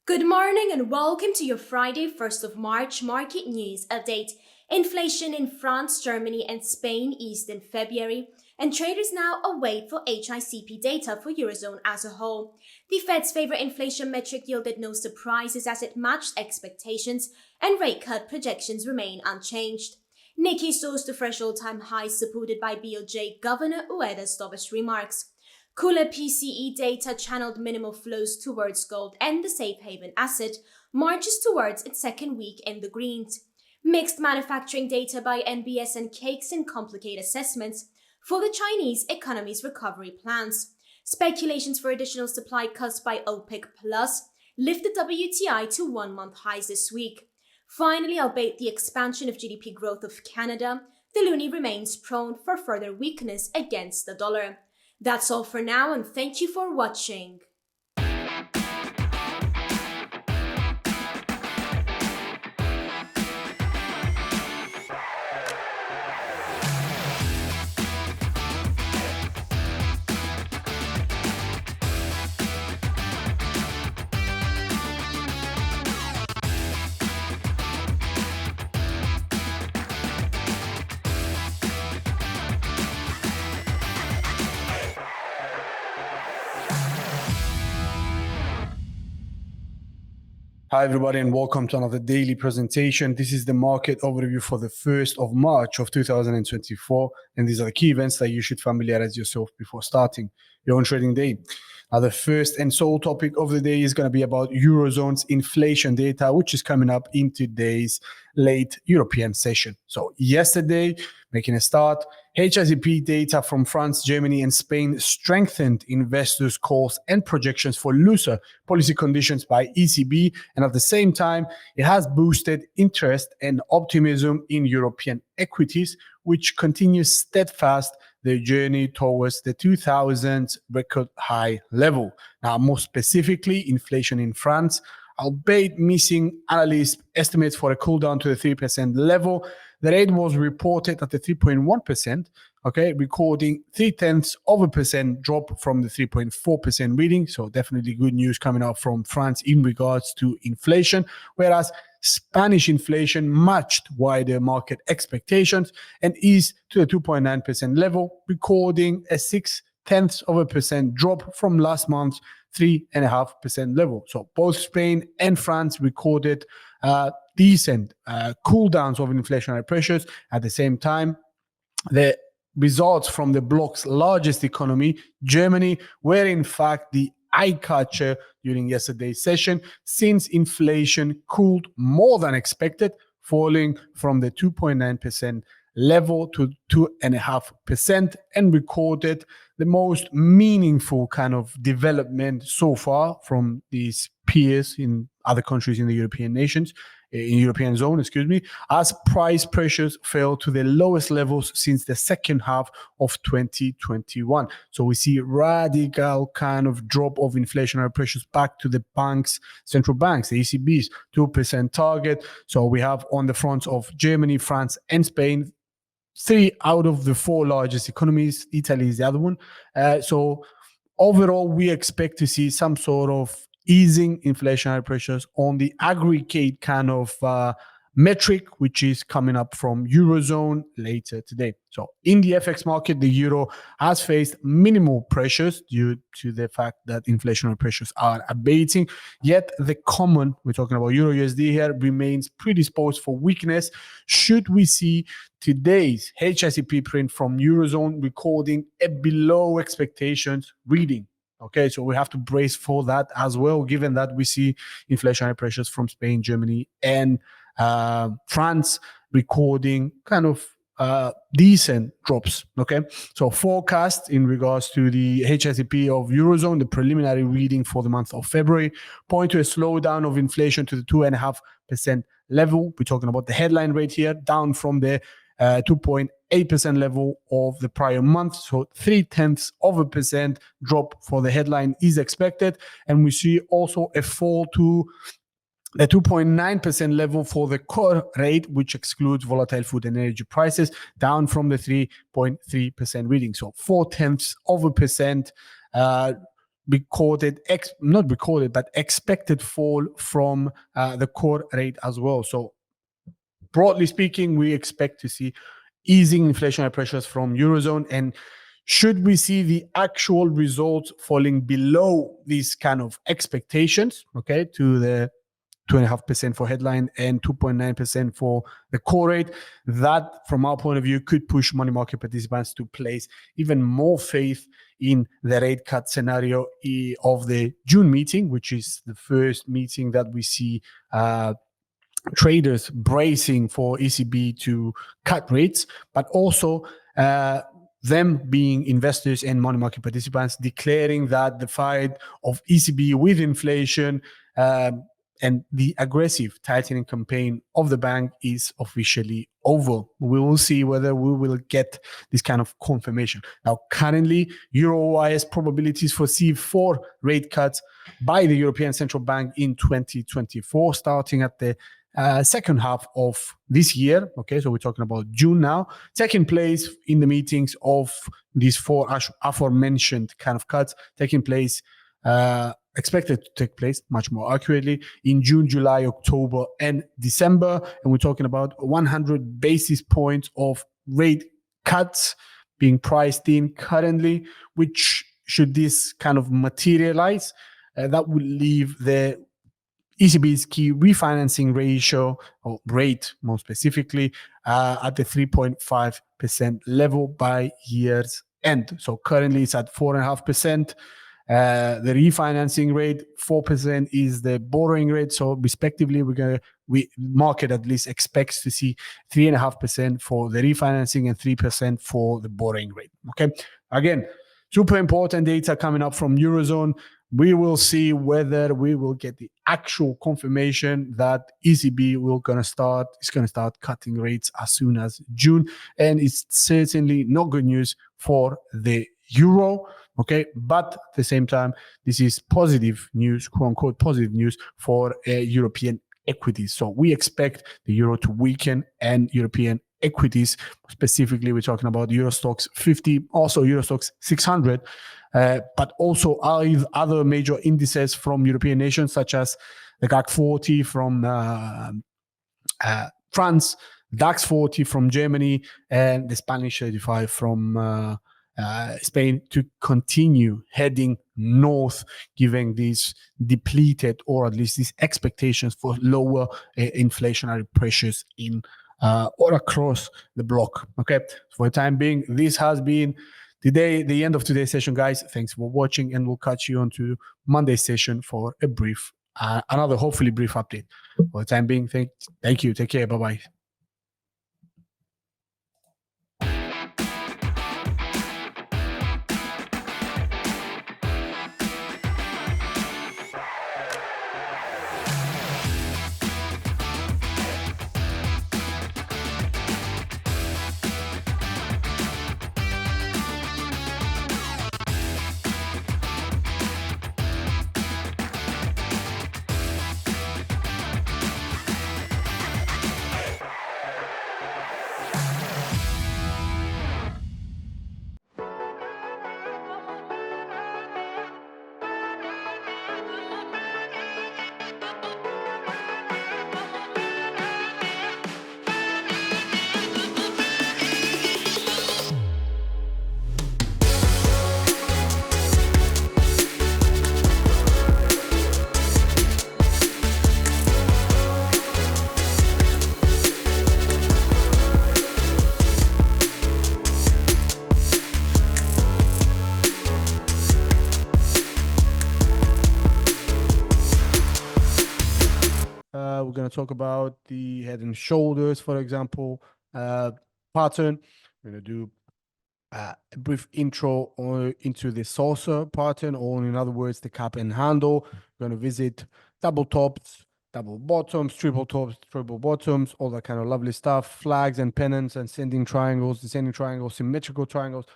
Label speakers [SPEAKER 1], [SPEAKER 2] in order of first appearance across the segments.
[SPEAKER 1] Good morning and welcome to your Friday, 1st of March market news update. Inflation in France, Germany and Spain eased in February, and traders now await for HICP data for Eurozone as a whole. The Fed's favorite inflation metric yielded no surprises as it matched expectations, and rate cut projections remain unchanged. Nikkei soars to fresh all-time highs supported by BoJ Governor Ueda's dovish remarks. Cooler PCE data channeled minimal flows towards gold, and the safe haven asset marches towards its second week in the greens. Mixed manufacturing data by NBS and Caixin complicate assessments for the Chinese economy's recovery plans. Speculations for additional supply cuts by OPEC Plus lift the WTI to 1-month highs this week. Finally, albeit the expansion of GDP growth of Canada, the Loonie remains prone for further weakness against the dollar. That's all for now, and thank you for watching.
[SPEAKER 2] Hi everybody and welcome to another daily presentation. This is the market overview for the 1st of March of 2024, and these are the key events that you should familiarize yourself before starting your own trading day. Now the first and sole topic of the day is going to be about Eurozone's inflation data, which is coming up in today's late European session. So yesterday, making a start, HICP data from France, Germany and Spain strengthened investors' calls and projections for looser policy conditions by ECB, and at the same time, it has boosted interest and optimism in European equities, which continues steadfast their journey towards the 2000s record high level. Now, more specifically, inflation in France, albeit missing analyst estimates for a cool down to the 3% level, the rate was reported at the 3.1%, recording 0.3% drop from the 3.4% reading. So definitely good news coming out from France in regards to inflation, whereas Spanish inflation matched wider market expectations and eased to the 2.9% level, recording a 0.6% drop from last month's 3.5% level. So both Spain and France recorded decent cool downs of inflationary pressures. At the same time, the results from the bloc's largest economy, Germany, were in fact the eye-catcher during yesterday's session, since inflation cooled more than expected, falling from the 2.9% level to 2.5%, and recorded the most meaningful kind of development so far from these peers in other countries in the European zone, as price pressures fell to the lowest levels since the second half of 2021. So we see radical kind of drop of inflationary pressures back to the central banks, the ECB's 2% target. So we have on the fronts of Germany, France, and Spain, 3 out of the 4 largest economies. Italy is the other one. So overall, we expect to see some sort of easing inflationary pressures on the aggregate kind of metric, which is coming up from Eurozone later today. So in the FX market, the euro has faced minimal pressures due to the fact that inflationary pressures are abating. Yet the common, we're talking about Euro USD here, remains predisposed for weakness should we see today's HICP print from Eurozone recording a below expectations reading. Okay, so we have to brace for that as well, given that we see inflationary pressures from Spain, Germany, and France recording kind of decent drops. Okay, so forecast in regards to the HICP of Eurozone, the preliminary reading for the month of February, point to a slowdown of inflation to the 2.5% level. We're talking about the headline rate here, down from the 2.8% level of the prior month. So 0.3% drop for the headline is expected. And we see also a fall to the 2.9% level for the core rate, which excludes volatile food and energy prices, down from the 3.3% reading. So 0.4% expected fall from the core rate as well. So broadly speaking, we expect to see easing inflationary pressures from Eurozone. And should we see the actual results falling below these kind of expectations, okay, to the 2.5% for headline and 2.9% for the core rate, that from our point of view could push money market participants to place even more faith in the rate cut scenario of the June meeting, which is the first meeting that we see traders bracing for ECB to cut rates, but also them being investors and money market participants declaring that the fight of ECB with inflation and the aggressive tightening campaign of the bank is officially over. We will see whether we will get this kind of confirmation. Now, currently, Euro-OIS probabilities foresee 4 rate cuts by the European Central Bank in 2024, starting at the second half of this year. Okay, so we're talking about June now. Taking place in the meetings of these 4 aforementioned kind of cuts, taking place expected to take place much more accurately in June, July, October, and December. And we're talking about 100 basis points of rate cuts being priced in currently, which should this kind of materialize, that would leave the ECB's key refinancing ratio, or rate more specifically, at the 3.5% level by year's end. So currently it's at 4.5%. The refinancing rate, 4% is the borrowing rate. So respectively, market at least expects to see 3.5% for the refinancing and 3% for the borrowing rate. Okay. Again, super important data coming up from Eurozone. We will see whether we will get the actual confirmation that ECB is going to start cutting rates as soon as June. And it's certainly not good news for the euro. Okay, but at the same time, this is positive news, quote unquote, positive news for European equities. So we expect the euro to weaken, and European equities, specifically, we're talking about Euro Stoxx 50, also Euro Stoxx 600, but also other major indices from European nations, such as the CAC 40 from France, DAX 40 from Germany, and the Spanish 35 from Spain, to continue heading north, given these depleted, or at least these expectations for lower inflationary pressures in or across the block. Okay, for the time being, this has been the end of today's session, guys. Thanks for watching, and we'll catch you on to Monday's session for a brief, another hopefully brief update. For the time being, thank you. Take care. Bye bye. We're going to talk about the head and shoulders, for example, pattern. We're going to do a brief intro into the saucer pattern, or in other words, the cap and handle. We're going to visit double tops, double bottoms, triple tops, triple bottoms, all that kind of lovely stuff, flags and pennants, ascending triangles, descending triangles, symmetrical triangles,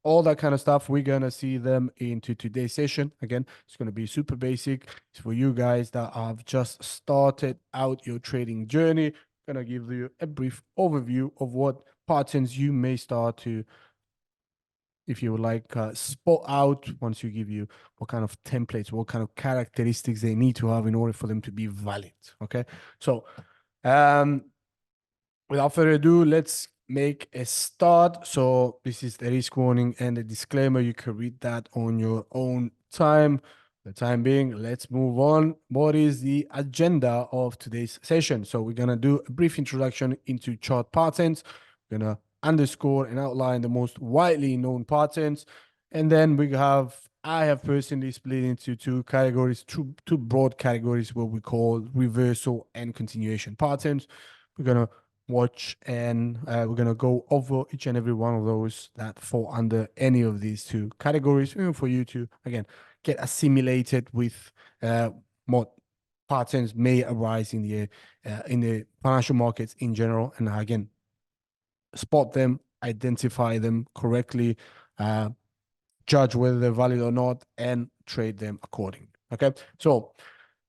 [SPEAKER 2] all that kind of stuff. We're going to see them into today's session. Again, it's going to be super basic. It's for you guys that have just started out your trading journey. I'm going to give you a brief overview of what patterns you may start to if you would like, spot out once you give you what kind of templates, what kind of characteristics they need to have in order for them to be valid. Okay, so without further ado, let's make a start. So this is the risk warning and the disclaimer. You can read that on your own time. For the time being, let's move on. What is the agenda of today's session? So we're going to do a brief introduction into chart patterns. We're going to underscore and outline the most widely known patterns. And then I have personally split into two categories, two broad categories, what we call reversal and continuation patterns. We're going to watch and we're going to go over each and every one of those that fall under any of these two categories, for you to, again, get assimilated with what patterns may arise in the financial markets in general, and again, spot them, identify them correctly, judge whether they're valid or not, and trade them accordingly. Okay, so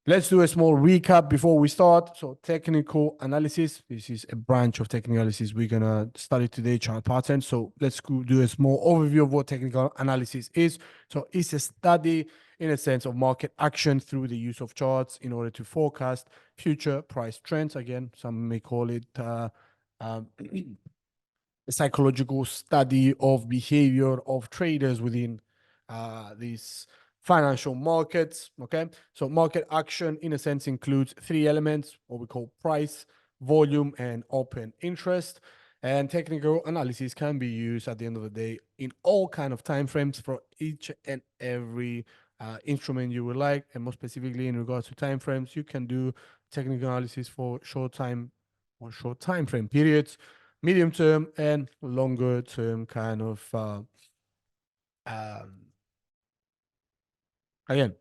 [SPEAKER 2] let's do a small recap before we start. So technical analysis, this is a branch of technical analysis we're going to study today, chart patterns. So let's do a small overview of what technical analysis is. So it's a study in a sense of market action through the use of charts in order to forecast future price trends. Again, some may call it a psychological study of behavior of traders within these financial markets. Okay, so market action in a sense includes three elements, what we call price, volume, and open interest. And technical analysis can be used at the end of the day in all kind of time frames for each and every instrument you would like. And more specifically in regards to time frames, you can do technical analysis for short time frame periods, medium term, and longer term kind of again,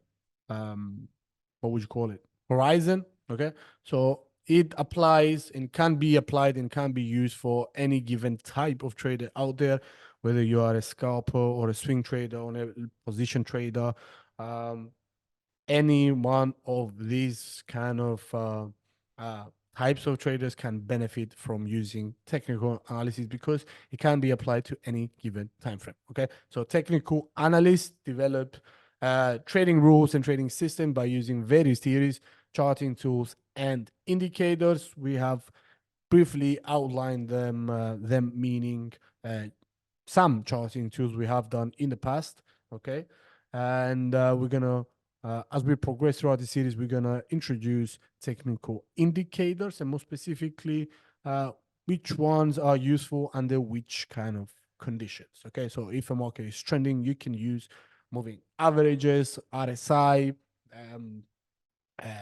[SPEAKER 2] what would you call it? Horizon. Okay, so it applies and can be applied and can be used for any given type of trader out there, whether you are a scalper or a swing trader or a position trader. Any one of these kind of types of traders can benefit from using technical analysis because it can be applied to any given time frame. Okay, so technical analysts develop trading rules and trading system by using various theories, charting tools, and indicators. We have briefly outlined them meaning some charting tools we have done in the past. Okay, and we're gonna as we progress throughout the series, we're gonna introduce technical indicators, and more specifically, which ones are useful under which kind of conditions. Okay, so if a market is trending, you can use moving averages, RSI,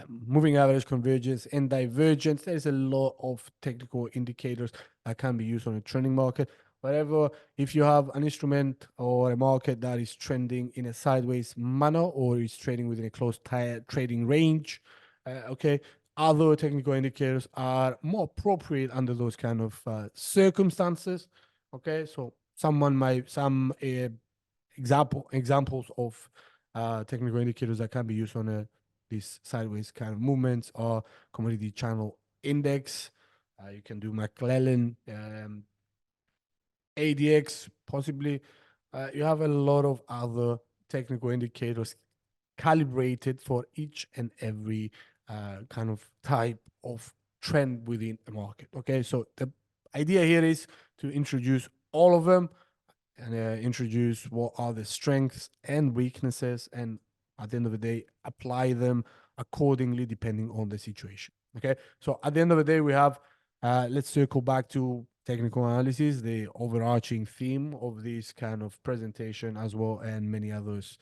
[SPEAKER 2] moving average, convergence, and divergence. There's a lot of technical indicators that can be used on a trending market. Whatever, if you have an instrument or a market that is trending in a sideways manner or is trading within a close trading range, okay, other technical indicators are more appropriate under those kind of circumstances. Okay, so examples of technical indicators that can be used on these sideways kind of movements are commodity channel index. You can do McClellan, ADX, possibly. You have a lot of other technical indicators calibrated for each and every kind of type of trend within a market. Okay, so the idea here is to introduce all of them and introduce what are the strengths and weaknesses, and at the end of the day, apply them accordingly depending on the situation. Okay, so at the end of the day, we have let's circle back to technical analysis, the overarching theme of this kind of presentation as well, and many others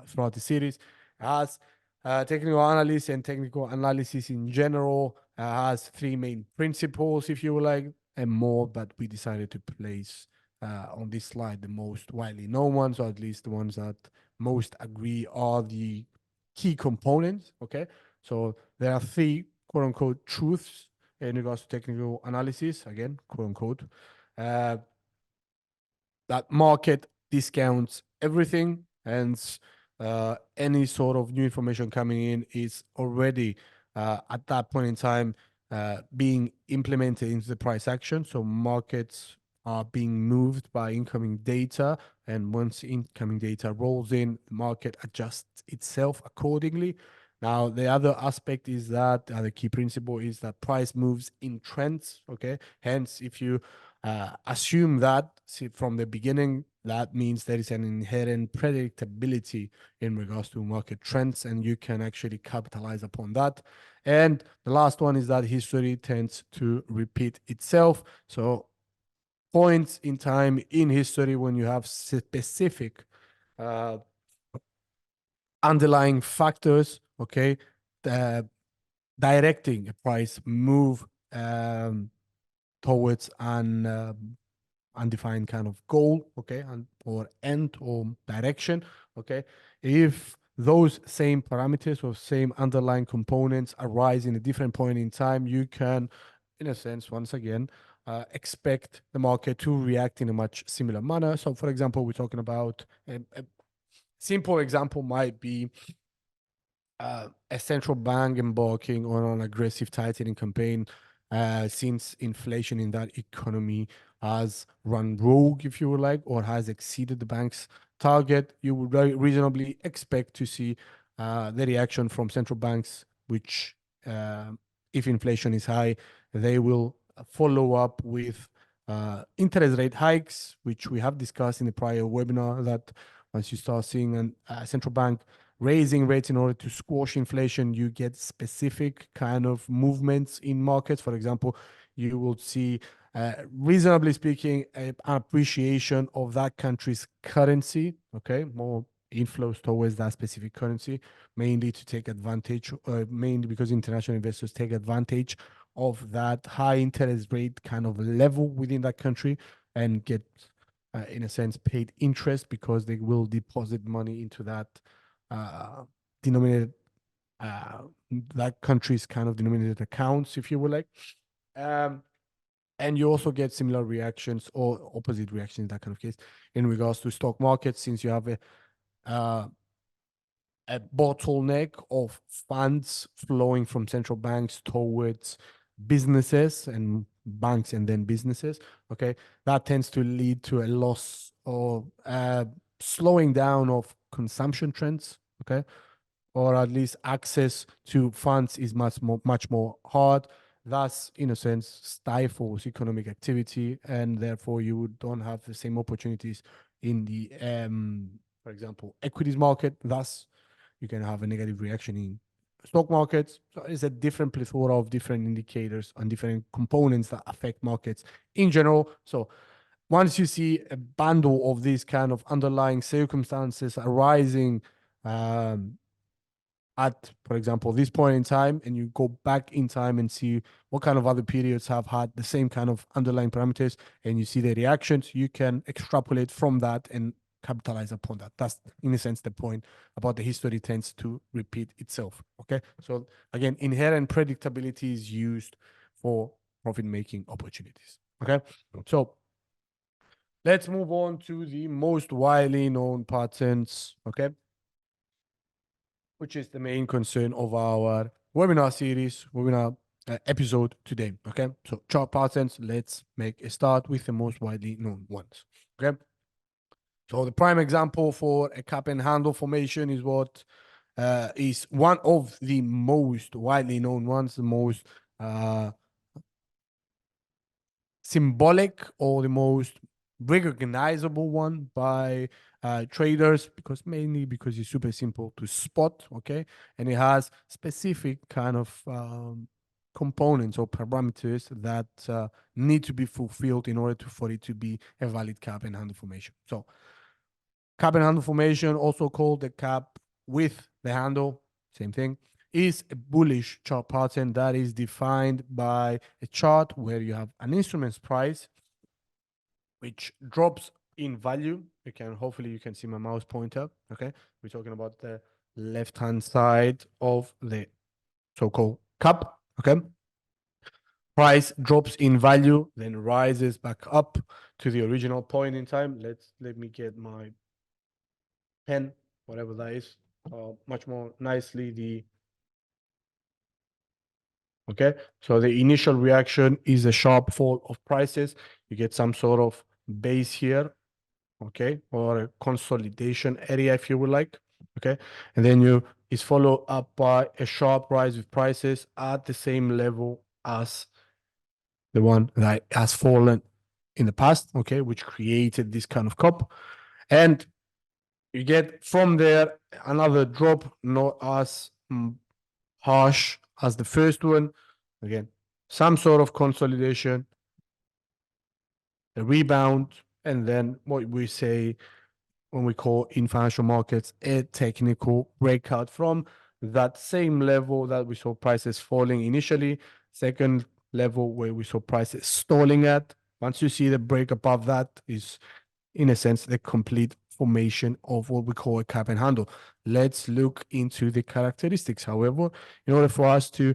[SPEAKER 2] throughout the series. As technical analysis and technical analysis in general has three main principles, if you would like, and more, but we decided to place on this slide the most widely known ones, or at least the ones that most agree are the key components. Okay, so there are three quote unquote truths in regards to technical analysis, again, quote unquote, that market discounts everything, and any sort of new information coming in is already at that point in time being implemented into the price action. So markets are being moved by incoming data. And once incoming data rolls in, the market adjusts itself accordingly. Now, the other aspect is that the key principle is that price moves in trends. Okay. Hence, if you assume that from the beginning, that means there is an inherent predictability in regards to market trends, and you can actually capitalize upon that. And the last one is that history tends to repeat itself. So points in time in history when you have specific underlying factors, okay, directing a price move towards an undefined kind of goal, okay, or end or direction, okay. If those same parameters or same underlying components arise in a different point in time, you can, in a sense, once again, expect the market to react in a much similar manner. So, for example, we're talking about a simple example might be a central bank embarking on an aggressive tightening campaign since inflation in that economy has run rogue, if you would like, or has exceeded the bank's target. You would reasonably expect to see the reaction from central banks, which, if inflation is high, they will follow up with interest rate hikes, which we have discussed in the prior webinar, that once you start seeing a central bank raising rates in order to squash inflation, you get specific kind of movements in markets. For example, you will see, reasonably speaking, an appreciation of that country's currency, okay, more inflows towards that specific currency, mainly to take advantage, mainly because international investors take advantage of that high interest rate kind of level within that country and get, in a sense, paid interest because they will deposit money into that denominated, that country's kind of denominated accounts, if you will like. And you also get similar reactions or opposite reactions in that kind of case in regards to stock markets, since you have a bottleneck of funds flowing from central banks towards businesses and banks and then businesses. Okay, that tends to lead to a loss or slowing down of consumption trends. Okay, or at least access to funds is much more hard. Thus, in a sense, stifles economic activity, and therefore you don't have the same opportunities in the, for example, equities market. Thus, you can have a negative reaction in stock markets. So it's a different plethora of different indicators and different components that affect markets in general. So once you see a bundle of these kind of underlying circumstances arising at, for example, this point in time, and you go back in time and see what kind of other periods have had the same kind of underlying parameters, and you see the reactions, you can extrapolate from that and capitalize upon that. That's, in a sense, the point about the history tends to repeat itself. Okay. So again, inherent predictability is used for profit-making opportunities. Okay. So let's move on to the most widely known patterns. Okay, which is the main concern of our webinar series, webinar episode today. Okay, so chart patterns, let's make a start with the most widely known ones. Okay, so the prime example for a cap and handle formation is what is one of the most widely known ones, the most symbolic or the most recognizable one by traders, because mainly because it's super simple to spot. Okay, and it has specific kind of components or parameters that need to be fulfilled in order for it to be a valid cap and handle formation. So cap and handle formation, also called the cap with the handle, same thing, is a bullish chart pattern that is defined by a chart where you have an instrument's price which drops in value. Hopefully you can see my mouse pointer. Okay, we're talking about the left-hand side of the so-called cap. Okay, price drops in value, then rises back up to the original point in time. Let me get my pen, whatever that is, much more nicely the Okay, so the initial reaction is a sharp fall of prices. You get some sort of base here, okay, or a consolidation area if you would like, okay, and then is followed up by a sharp rise with prices at the same level as the one that has fallen in the past, okay, which created this kind of cup. And you get from there another drop, not as harsh as the first one. Again, some sort of consolidation, a rebound, and then what we say when we call in financial markets a technical breakout from that same level that we saw prices falling initially, second level where we saw prices stalling at. Once you see the break above that is, in a sense, the complete formation of what we call a cap and handle. Let's look into the characteristics. However, in order for us to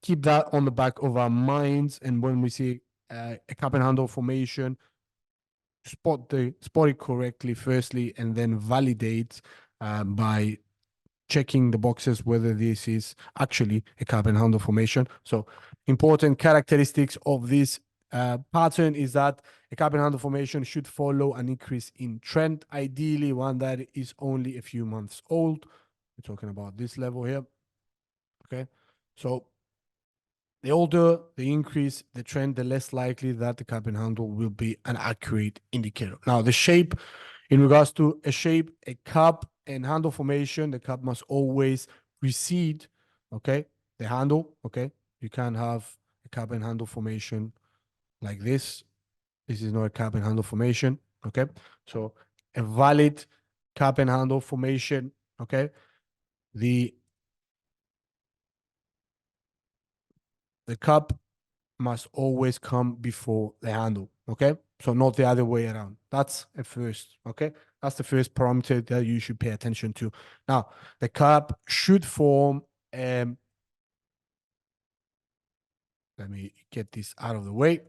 [SPEAKER 2] keep that on the back of our minds, and when we see a cap and handle formation, spot it correctly firstly, and then validate by checking the boxes whether this is actually a cap and handle formation. So important characteristics of this pattern is that a cap and handle formation should follow an increase in trend, ideally one that is only a few months old. We're talking about this level here. Okay, so the older the increase, the trend, the less likely that the cap and handle will be an accurate indicator. Now, the shape, in regards to a shape, a cap and handle formation, the cap must always precede, okay, the handle, okay? You can't have a cap and handle formation like this. This is not a cap and handle formation, okay? So a valid cap and handle formation, okay? The cap must always come before the handle, okay? So not the other way around. That's a first, okay? That's the first parameter that you should pay attention to. Now, the cap should form, let me get this out of the way.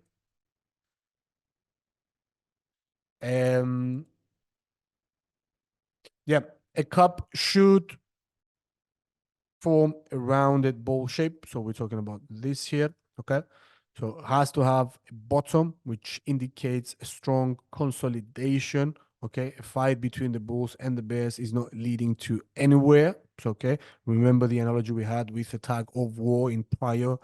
[SPEAKER 2] Yeah, a cap should form a rounded ball shape. So we're talking about this here, okay? So it has to have a bottom, which indicates a strong consolidation, okay? A fight between the bulls and the bears is not leading to anywhere. So, okay, remember the analogy we had with the tug of war in prior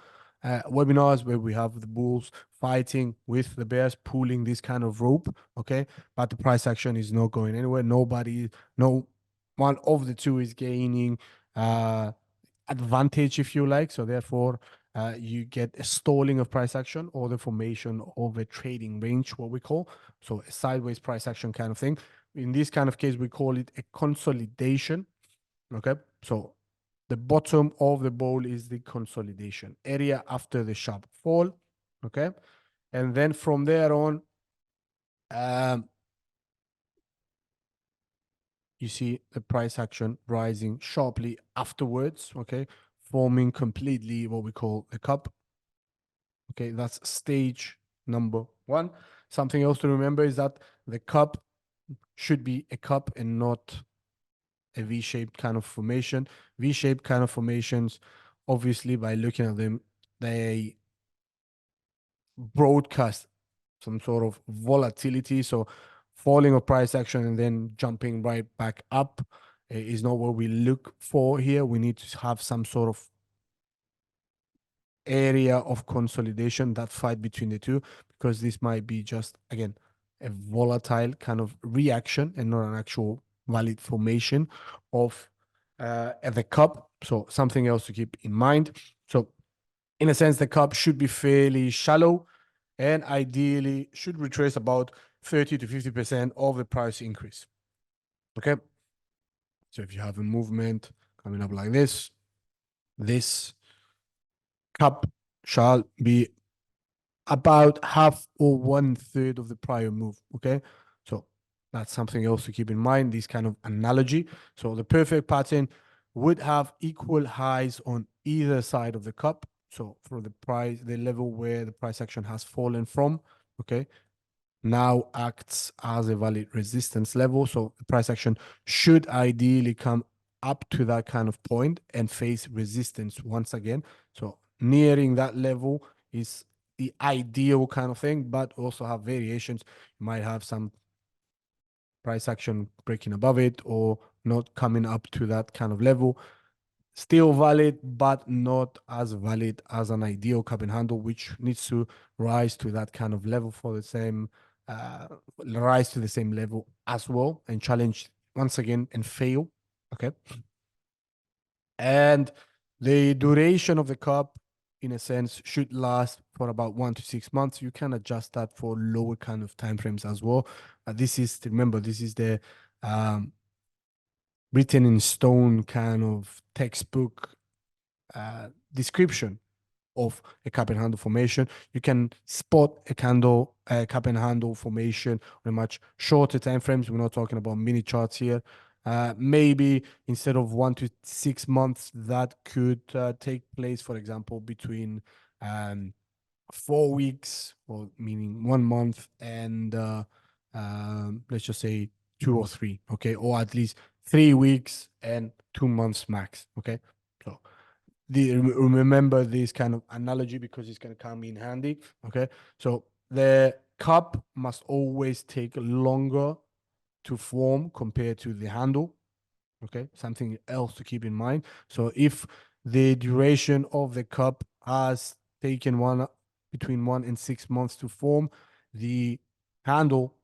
[SPEAKER 2] webinars where we have the bulls fighting with the bears pulling this kind of rope, okay? But the price action is not going anywhere. No one of the two is gaining advantage, if you like. So therefore, you get a stalling of price action or the formation of a trading range, what we call. So a sideways price action kind of thing. In this kind of case, we call it a consolidation. Okay. So the bottom of the ball is the consolidation area after the sharp fall. Okay. And then from there on, you see the price action rising sharply afterwards, okay, forming completely what we call a cup. Okay, that's stage number one. Something else to remember is that the cup should be a cup and not a V-shaped kind of formation. V-shaped kind of formations, obviously, by looking at them, they broadcast some sort of volatility. So falling of price action and then jumping right back up is not what we look for here. We need to have some sort of area of consolidation, that fight between the two, because this might be just, again, a volatile kind of reaction and not an actual valid formation of the cup. So something else to keep in mind. So in a sense, the cup should be fairly shallow and ideally should retrace about 30 to 50% of the price increase. Okay. So if you have a movement coming up like this cup shall be about half or 1/3 of the prior move. Okay. So that's something else to keep in mind, this kind of analogy. So the perfect pattern would have equal highs on either side of the cup. So for the level where the price action has fallen from, okay, now acts as a valid resistance level. So the price action should ideally come up to that kind of point and face resistance once again. So nearing that level is the ideal kind of thing, but also have variations. You might have some price action breaking above it or not coming up to that kind of level. Still valid, but not as valid as an ideal cup and handle, which needs to rise to that kind of level for the same, rise to the same level as well and challenge once again and fail. Okay. And the duration of the cup, in a sense, should last for about 1 to 6 months. You can adjust that for lower kind of timeframes as well. This is, remember, this is the written in stone kind of textbook description of a cup and handle formation. You can spot a cup and handle formation on a much shorter time frames. We're not talking about mini charts here. Maybe instead of 1 to 6 months, that could take place, for example, between 4 weeks, or meaning 1 month, and let's just say 2 or 3, okay, or at least 3 weeks and 2 months max, okay. So remember this kind of analogy because it's going to come in handy, okay. So the cup must always take longer to form compared to the handle, okay, something else to keep in mind. So if the duration of the cup has taken between 1 and 6 months to form, the handle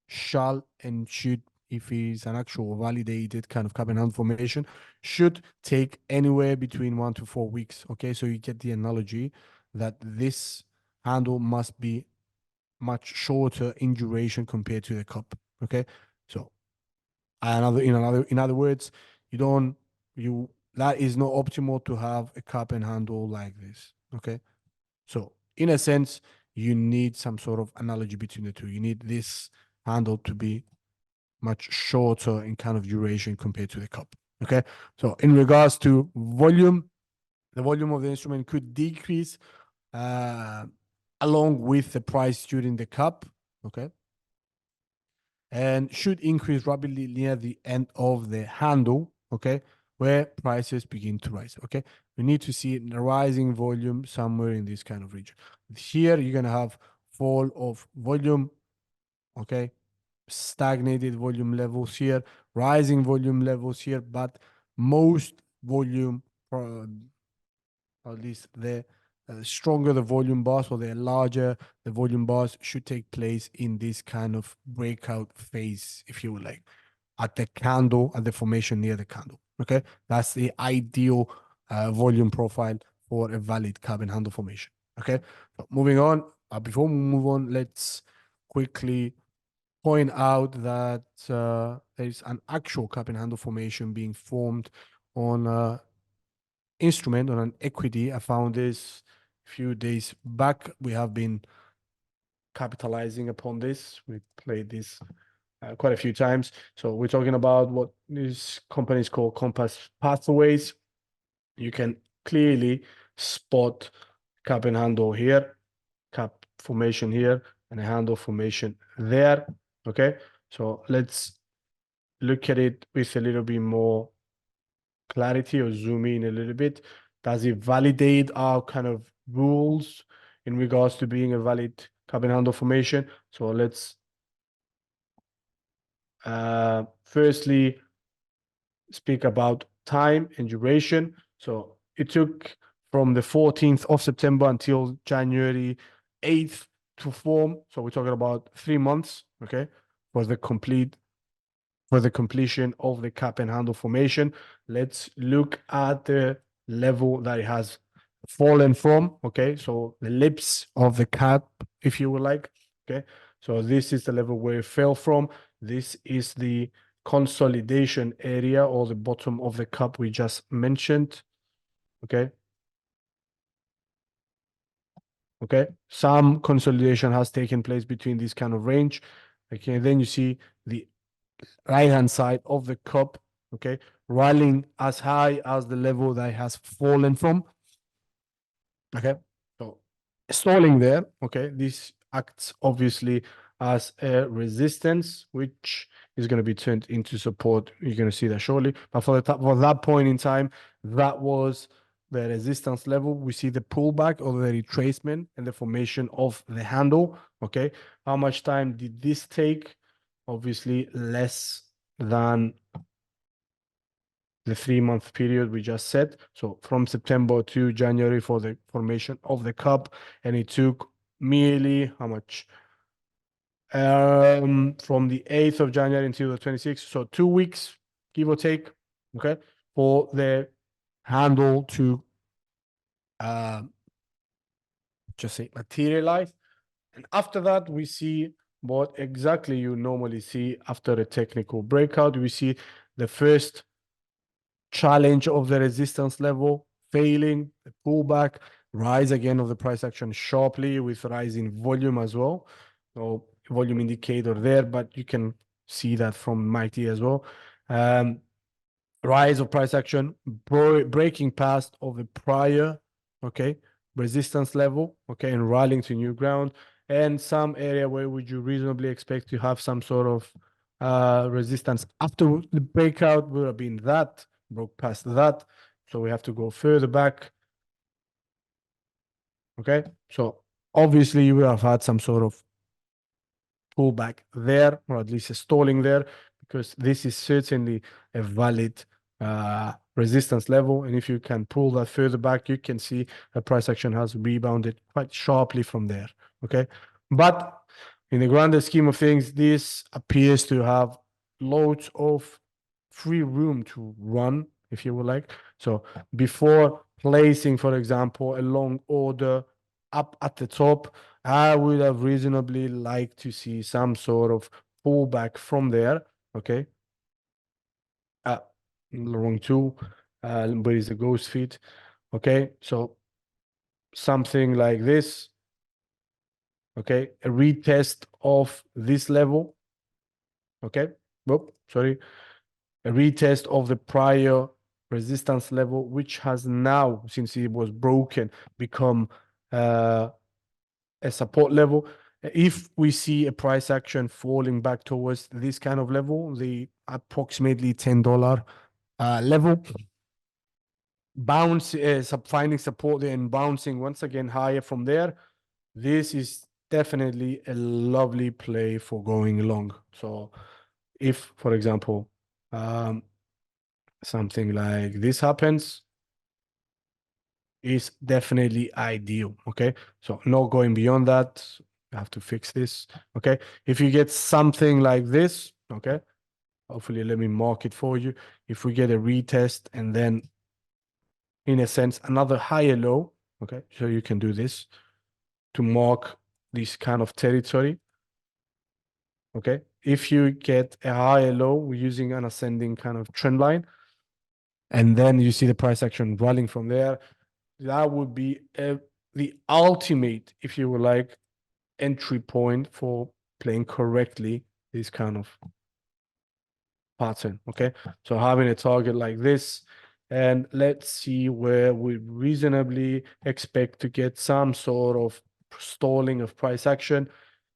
[SPEAKER 2] shall and should, if it is an actual validated kind of cup and handle formation, should take anywhere between 1 to 4 weeks. Okay, so you get the analogy that this handle must be much shorter in duration compared to the cup. Okay, so in other words, that is not optimal to have a cup and handle like this. Okay, so in a sense, you need some sort of analogy between the two. You need this handle to be much shorter in kind of duration compared to the cup. Okay, so in regards to volume, the volume of the instrument could decrease along with the price during the cup. Okay, and should increase rapidly near the end of the handle, okay, where prices begin to rise. Okay, we need to see a rising volume somewhere in this kind of region. Here you're going to have fall of volume, okay, stagnated volume levels here, rising volume levels here, but most volume, at least the stronger the volume bars or the larger the volume bars, should take place in this kind of breakout phase, if you would like, at the candle, at the formation near the candle. Okay, that's the ideal volume profile for a valid cup and handle formation. Okay, so moving on. Before we move on, let's quickly point out that there is an actual cup and handle formation being formed on instrument, on an equity. I found this a few days back. We have been capitalizing upon this. We played this quite a few times. So we're talking about what these companies call compass pathways. You can clearly spot cup and handle here, cup formation here, and a handle formation there. Okay, so let's look at it with a little bit more clarity, or zoom in a little bit. Does it validate our kind of rules in regards to being a valid cup and handle formation? So let's firstly speak about time and duration. So it took from the 14th of September until January 8th to form. So we're talking about 3 months, okay, for the completion of the cup and handle formation. Let's look at the level that it has fallen from. Okay, so the lips of the cup, if you would like. Okay, so this is the level where it fell from. This is the consolidation area, or the bottom of the cup we just mentioned. Okay, some consolidation has taken place between this kind of range. Okay, then you see the right hand side of the cup, okay, rallying as high as the level that it has fallen from. Okay, so stalling there. Okay, this acts obviously as a resistance, which is going to be turned into support. You're going to see that shortly. But for that point in time, that was the resistance level, we see the pullback or the retracement and the formation of the handle. Okay, how much time did this take? Obviously less than the 3-month period we just said. So from September to January for the formation of the cup, and it took merely how much? From the 8th of January until the 26th, so 2 weeks, give or take, okay, for the handle to just say materialize. And after that, we see what exactly you normally see after a technical breakout. We see the first challenge of the resistance level failing, the pullback, rise again of the price action sharply with rising volume as well. So volume indicator there, but you can see that from MIT as well. Rise of price action, breaking past of the prior, okay, resistance level, okay, and rallying to new ground. And some area where would you reasonably expect to have some sort of resistance after the breakout would have been that, broke past that. So we have to go further back. Okay, so obviously you will have had some sort of pullback there, or at least a stalling there, because this is certainly a valid resistance level. And if you can pull that further back, you can see the price action has rebounded quite sharply from there. Okay, but in the grander scheme of things, this appears to have loads of free room to run, if you would like. So before placing, for example, a long order up at the top, I would have reasonably liked to see some sort of pullback from there. Okay. Wrong tool, but it's a ghost feed. Okay, so something like this. Okay, a retest of this level. Okay, whoop, sorry, a retest of the prior resistance level, which has now, since it was broken, become a support level. If we see a price action falling back towards this kind of level, the approximately $10 level, bounce, finding support there and bouncing once again higher from there, this is definitely a lovely play for going long. So if, for example, something like this happens, is definitely ideal. Okay, so not going beyond that, I have to fix this. Okay, if you get something like this, okay, hopefully let me mark it for you. If we get a retest and then in a sense another higher low, okay, so you can do this to mark this kind of territory. Okay, if you get a higher low, we're using an ascending kind of trend line, and then you see the price action rolling from there, that would be the ultimate, if you would like, entry point for playing correctly this kind of pattern. Okay, so having a target like this, and let's see where we reasonably expect to get some sort of stalling of price action.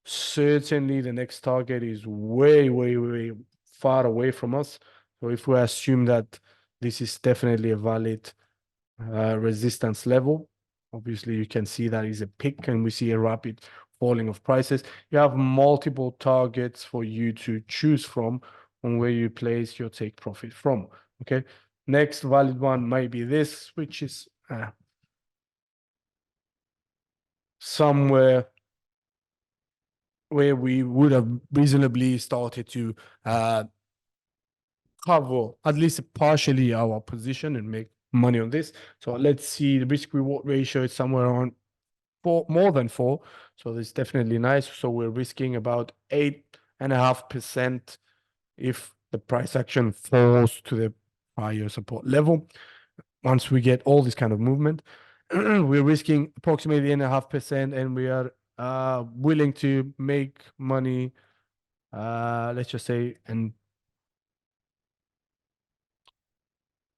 [SPEAKER 2] Certainly the next target is way, way, way far away from us. So if we assume that this is definitely a valid resistance level, obviously you can see that is a pick and we see a rapid falling of prices. You have multiple targets for you to choose from on where you place your take profit from. Okay, next valid one might be this, which is somewhere where we would have reasonably started to cover at least partially our position and make money on this. So let's see, the risk reward ratio is somewhere around more than 4. So that's definitely nice. So we're risking about 8.5% if the price action falls to the prior support level. Once we get all this kind of movement, we're risking approximately 8.5%, and we are willing to make money, let's just say, and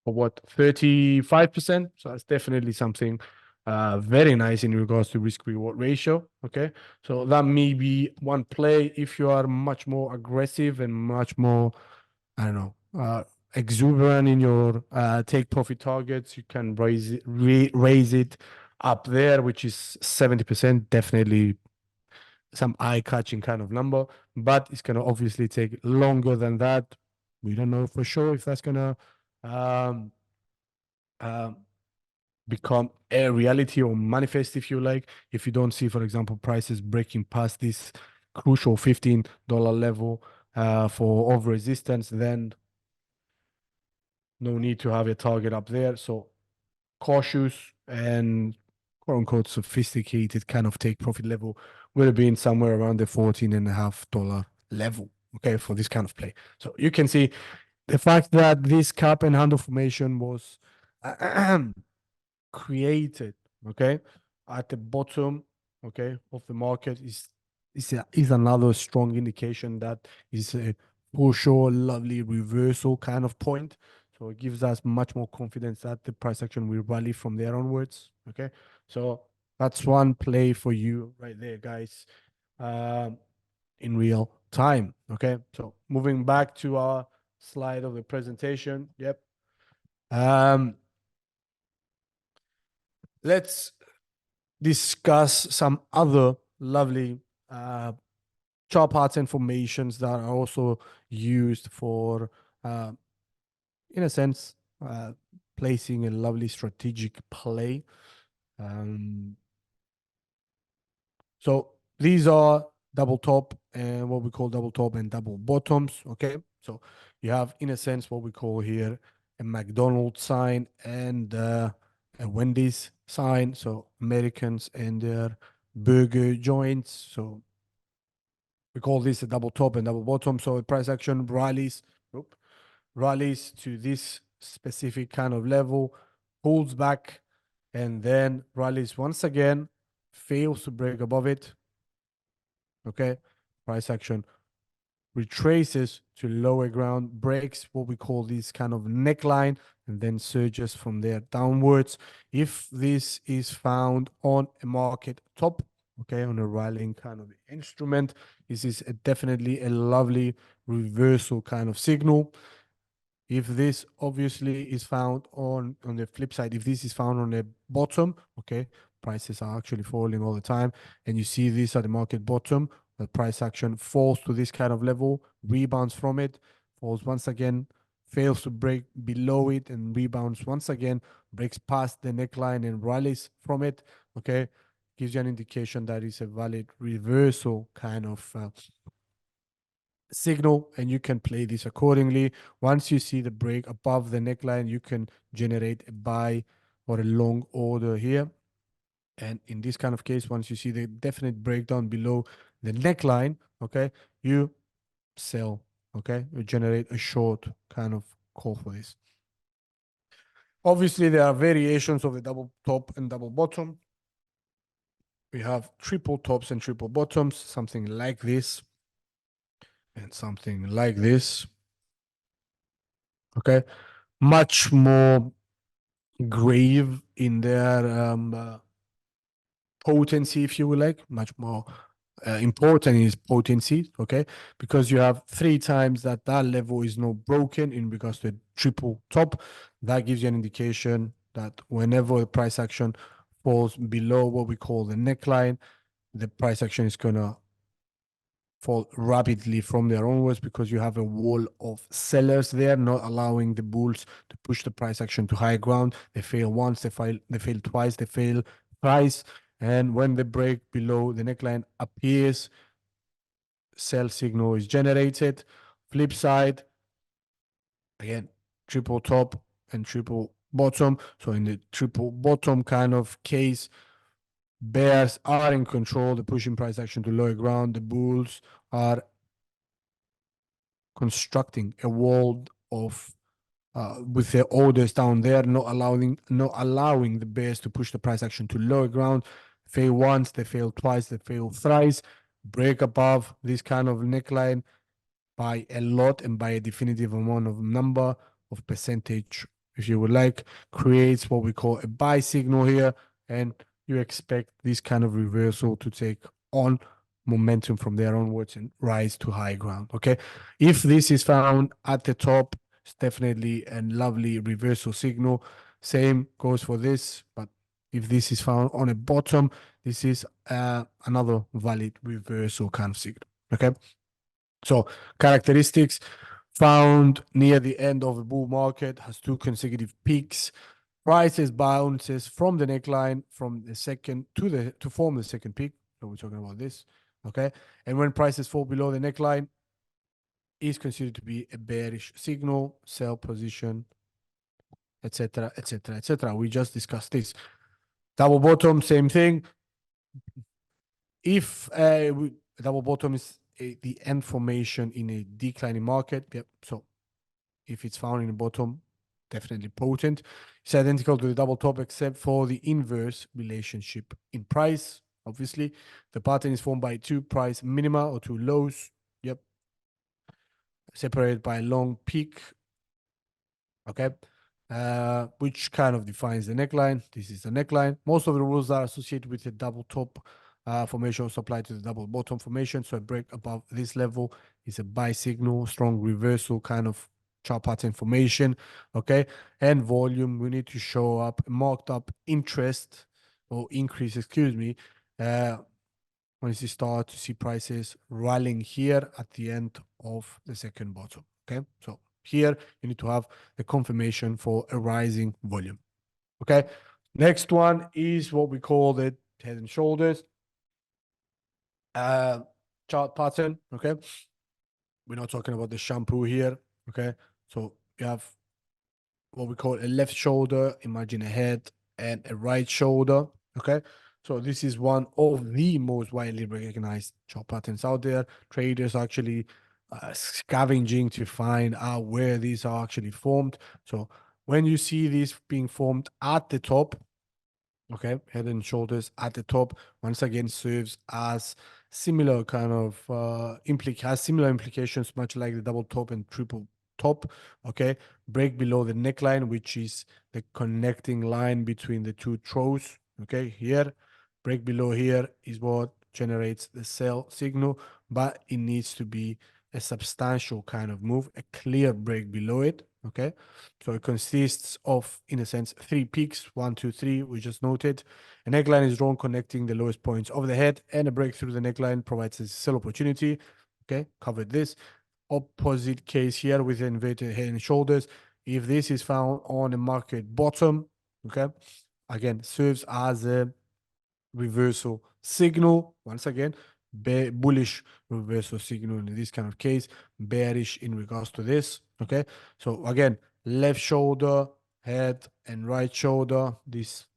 [SPEAKER 2] for what, 35%. So that's definitely something very nice in regards to risk reward ratio. Okay, so that may be one play if you are much more aggressive and much more, I don't know, exuberant in your take profit targets, you can raise it up there, which is 70%, definitely some eye-catching kind of number, but it's going to obviously take longer than that. We don't know for sure if that's going to become a reality or manifest, if you like. If you don't see, for example, prices breaking past this crucial $15 level for over resistance, then no need to have a target up there. So cautious and quote unquote sophisticated kind of take profit level would have been somewhere around the $14.5 level, okay, for this kind of play. So you can see the fact that this cup and handle formation was created, okay, at the bottom, okay, of the market is another strong indication that is a for sure lovely reversal kind of point. So it gives us much more confidence that the price action will rally from there onwards. Okay, so that's one play for you right there, guys, in real time. Okay, so moving back to our slide of the presentation. Yep. Let's discuss some other lovely chart parts and formations that are also used for, in a sense, placing a lovely strategic play. So these are double top and what we call double top and double bottoms. Okay, so you have, in a sense, what we call here a McDonald's sign and a Wendy's sign. So Americans and their burger joints. So we call this a double top and double bottom. So price action rallies to this specific kind of level, pulls back, and then rallies once again, fails to break above it. Okay, price action retraces to lower ground, breaks what we call this kind of neckline, and then surges from there downwards. If this is found on a market top, okay, on a rallying kind of instrument, this is definitely a lovely reversal kind of signal. If this obviously is found on the flip side, if this is found on the bottom, okay, prices are actually falling all the time, and you see this at the market bottom, the price action falls to this kind of level, rebounds from it, falls once again, fails to break below it, and rebounds once again, breaks past the neckline and rallies from it, okay, gives you an indication that it's a valid reversal kind of signal, and you can play this accordingly. Once you see the break above the neckline, you can generate a buy or a long order here. And in this kind of case, once you see the definite breakdown below the neckline, okay, you sell, okay, you generate a short kind of call for this. Obviously, there are variations of the double top and double bottom. We have triple tops and triple bottoms, something like this and something like this. Okay, much more grave in their potency, if you will like, much more important is potency, okay, because you have 3 times that level is not broken in regards to a triple top. That gives you an indication that whenever the price action falls below what we call the neckline, the price action is gonna fall rapidly from there onwards, because you have a wall of sellers there, not allowing the bulls to push the price action to high ground. They fail once, they fail twice, they fail thrice, and when the break below the neckline appears, sell signal is generated. Flip side, again, triple top and triple bottom. So in the triple bottom kind of case, bears are in control, the pushing price action to lower ground. The bulls are constructing a wall of with their orders down there, not allowing the bears to push the price action to lower ground. Fail once, they fail twice, they fail thrice, break above this kind of neckline by a lot and by a definitive amount of number of percentage, if you would like, creates what we call a buy signal here, and you expect this kind of reversal to take on momentum from there onwards and rise to high ground. Okay, if this is found at the top, It's definitely a lovely reversal signal. Same goes for this, but if this is found on a bottom, this is another valid reversal kind of signal. Okay, so characteristics found near the end of a bull market, has 2 consecutive peaks. Prices bounces from the neckline from the second to form the second peak. So we're talking about this. Okay, and when prices fall below the neckline, is considered to be a bearish signal, sell position, etc., etc., etc. We just discussed this. Double bottom, same thing. If double bottom is the end formation in a declining market, yep. So if it's found in the bottom, definitely potent. It's identical to the double top, except for the inverse relationship in price. Obviously, the pattern is formed by 2 price minima or 2 lows. Yep. Separated by a long peak. Okay. Which kind of defines the neckline. This is the neckline. Most of the rules are associated with the double top formation also apply to the double bottom formation. So a break above this level is a buy signal, strong reversal kind of chart pattern formation. Okay. And volume, we need to show up marked up interest or increase, excuse me, once you start to see prices rallying here at the end of the second bottom. Okay. So here you need to have the confirmation for a rising volume. Okay. Next one is what we call the head and shoulders chart pattern. Okay. We're not talking about the shampoo here. Okay. So you have what we call a left shoulder, imagine a head, and a right shoulder. Okay. So this is one of the most widely recognized chart patterns out there. Traders actually scavenging to find out where these are actually formed. So when you see these being formed at the top, okay, head and shoulders at the top, once again serves as similar kind of has similar implications, much like the double top and triple top. Okay, break below the neckline, which is the connecting line between the 2 throws. Okay, here, break below here is what generates the sell signal, but it needs to be a substantial kind of move, a clear break below it. Okay, so it consists of, in a sense, 3 peaks, 1, 2, 3. We just noted a neckline is drawn connecting the lowest points of the head, and a break through the neckline provides a sell opportunity. Okay, covered this. Opposite case here with the inverted head and shoulders. If this is found on a market bottom, okay, again serves as a reversal signal. Once again, bullish reversal signal in this kind of case, bearish in regards to this. Okay, so again, left shoulder, head, and right shoulder, these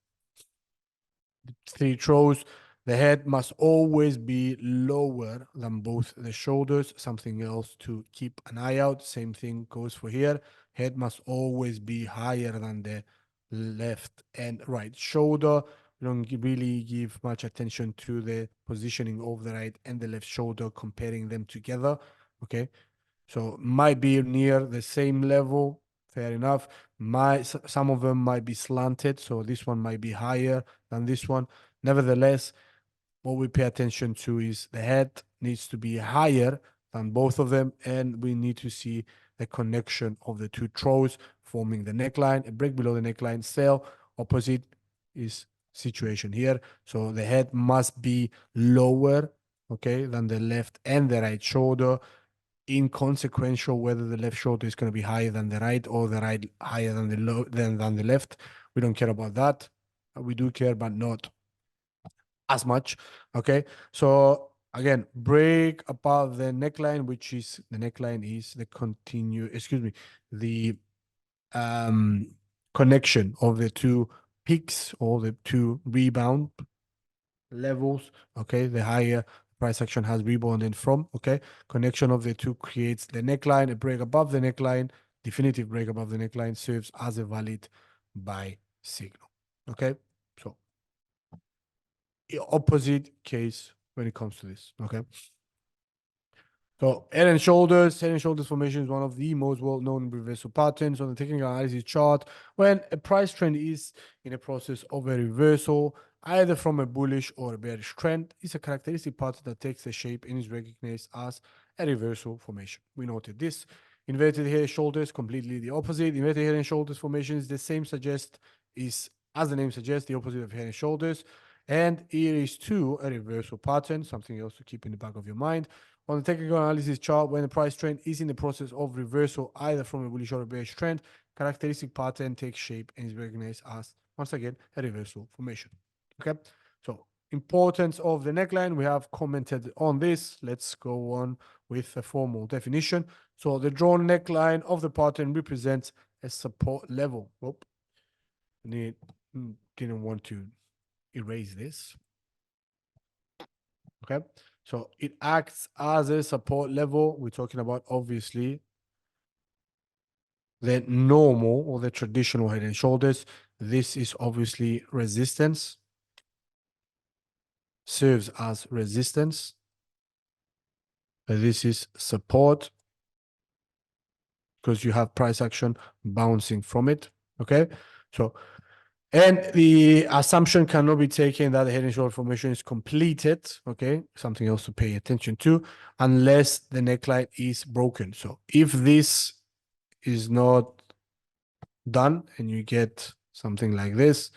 [SPEAKER 2] 3 throws. The head must always be lower than both the shoulders, something else to keep an eye out. Same thing goes for here. Head must always be higher than the left and right shoulder. We don't really give much attention to the positioning of the right and the left shoulder, comparing them together. Okay, so might be near the same level. Fair enough. Some of them might be slanted, so this one might be higher than this one. Nevertheless, what we pay attention to is the head needs to be higher than both of them, and we need to see the connection of the 2 throws forming the neckline. A break below the neckline, sell. Opposite is situation here. So the head must be lower, okay, than the left and the right shoulder. Inconsequential whether the left shoulder is going to be higher than the right or the right higher than the left. We don't care about that. We do care, but not as much. Okay, so again, break above the neckline, which is the neckline is the connection of the 2 peaks or the 2 rebound levels. Okay, the higher price action has rebounded from. Okay, connection of the 2 creates the neckline. A break above the neckline, definitive break above the neckline, serves as a valid buy signal. Okay, so opposite case when it comes to this. Okay, so head and shoulders formation is one of the most well-known reversal patterns on the technical analysis chart. When a price trend is in a process of a reversal, either from a bullish or a bearish trend, is a characteristic pattern that takes the shape and is recognized as a reversal formation. We noted this Inverted head and shoulders, completely the opposite. Inverted head and shoulders formation is the same is, as the name suggests, the opposite of head and shoulders. And here is too a reversal pattern, something else to keep in the back of your mind. On the technical analysis chart, when the price trend is in the process of reversal, either from a bullish or a bearish trend, characteristic pattern takes shape and is recognized as, once again, a reversal formation. Okay, so importance of the neckline, we have commented on this. Let's go on with a formal definition. So the drawn neckline of the pattern represents a support level. Whoop. Didn't want to erase this. Okay, so it acts as a support level. We're talking about, obviously, the normal or the traditional head and shoulders. This is obviously resistance, serves as resistance. This is support because you have price action bouncing from it. Okay, so and the assumption cannot be taken that the head and shoulder formation is completed, okay? Something else to pay attention to, unless the neckline is broken. So if this is not done and you get something like this,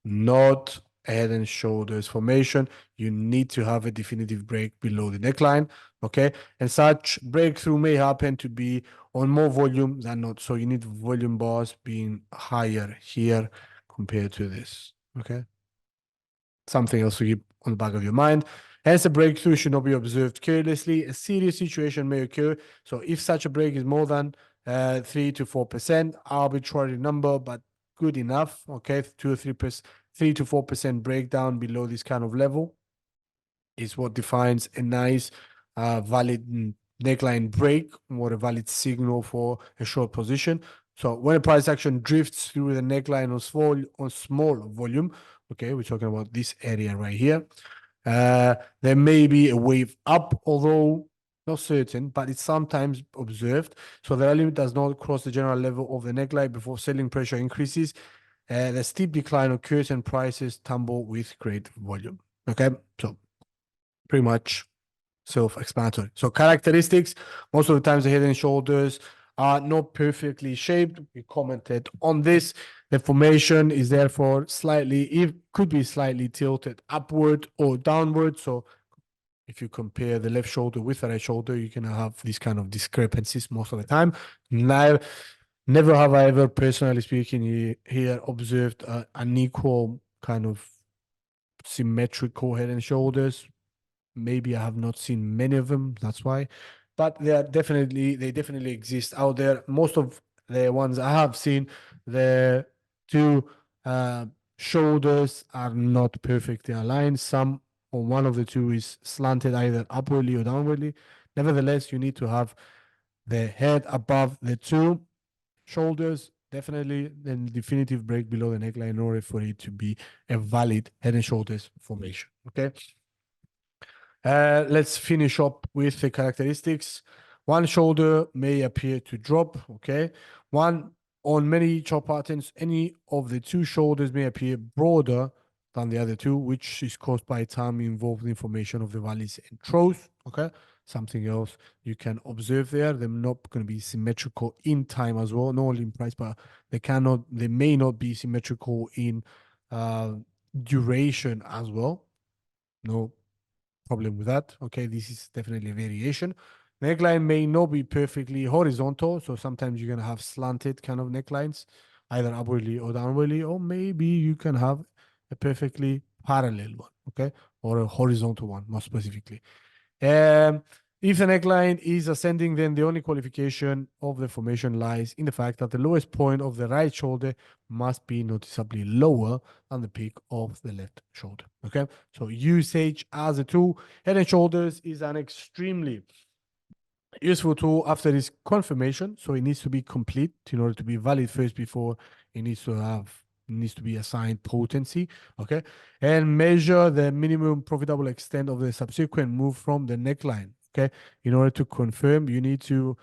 [SPEAKER 2] not a head and shoulders formation, you need to have a definitive break below the neckline, okay? And such breakthrough may happen to be on more volume than not. So you need volume bars being higher here compared to this, okay? Something else to keep on the back of your mind. Hence, a breakthrough should not be observed carelessly. A serious situation may occur. So if such a break is more than 3 to 4%, arbitrary number, but good enough, okay? 2 or 3%, 3 to 4% breakdown below this kind of level is what defines a nice, valid neckline break or a valid signal for a short position. So when a price action drifts through the neckline on small volume, okay, we're talking about this area right here, there may be a wave up, although not certain, but it's sometimes observed. So the limit does not cross the general level of the neckline before selling pressure increases. The steep decline occurs and prices tumble with great volume. Okay, so pretty much self-explanatory. So characteristics, most of the times the head and shoulders are not perfectly shaped. We commented on this. The formation is therefore it could be slightly tilted upward or downward. So if you compare the left shoulder with the right shoulder, you can have these kind of discrepancies most of the time. Now, never have I ever, personally speaking, here observed an equal kind of symmetrical head and shoulders. Maybe I have not seen many of them, that's why. But they definitely exist out there. Most of the ones I have seen, the two shoulders are not perfectly aligned. Some or one of the two is slanted either upwardly or downwardly. Nevertheless, you need to have the head above the two shoulders, definitely, then definitive break below the neckline in order for it to be a valid head and shoulders formation. Okay. Let's finish up with the characteristics. One shoulder may appear to drop, okay? On many chart patterns, any of the two shoulders may appear broader than the other two, which is caused by time involved in formation of the valleys and troughs, okay? Something else you can observe there. They're not going to be symmetrical in time as well, not only in price, but they may not be symmetrical in duration as well. No problem with that. Okay, this is definitely a variation. Neckline may not be perfectly horizontal, so sometimes you're gonna have slanted kind of necklines, either upwardly or downwardly, or maybe you can have a perfectly parallel one, okay, or a horizontal one, more specifically. If the neckline is ascending, then the only qualification of the formation lies in the fact that the lowest point of the right shoulder must be noticeably lower than the peak of the left shoulder. Okay, so usage as a tool, head and shoulders is an extremely useful tool after this confirmation. So it needs to be complete in order to be valid first before it needs to be assigned potency, okay, and measure the minimum profitable extent of the subsequent move from the neckline, okay. In order to confirm, you need to,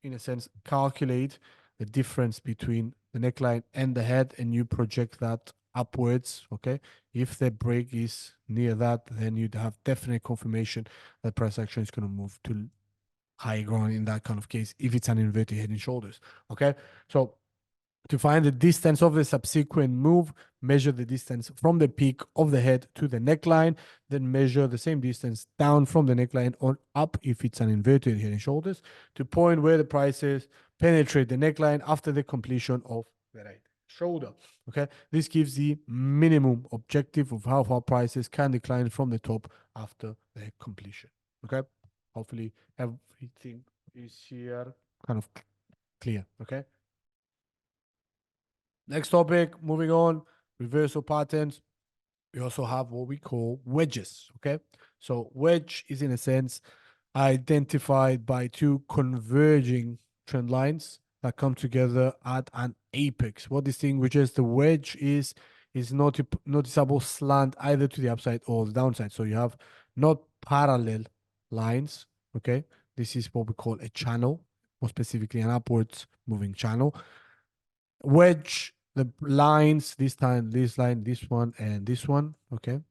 [SPEAKER 2] in a sense, calculate the difference between the neckline and the head, and you project that upwards, okay. If the break is near that, then you'd have definite confirmation that price action is going to move to high ground in that kind of case if it's an inverted head and shoulders. Okay, so to find the distance of the subsequent move, measure the distance from the peak of the head to the neckline, then measure the same distance down from the neckline on up if it's an inverted head and shoulders, to point where the prices penetrate the neckline after the completion of the right shoulder. Okay, this gives the minimum objective of how far prices can decline from the top after the completion. Okay, hopefully everything is here kind of clear. Okay. Next topic, moving on, reversal patterns. We also have what we call wedges, okay? So wedge is in a sense identified by two converging trend lines that come together at an apex. What distinguishes the wedge is noticeable slant either to the upside or the downside. So you have not parallel lines, okay? This is what we call a channel, more specifically an upwards moving channel. Wedge, the lines, this time, this line, this one, and this one, okay?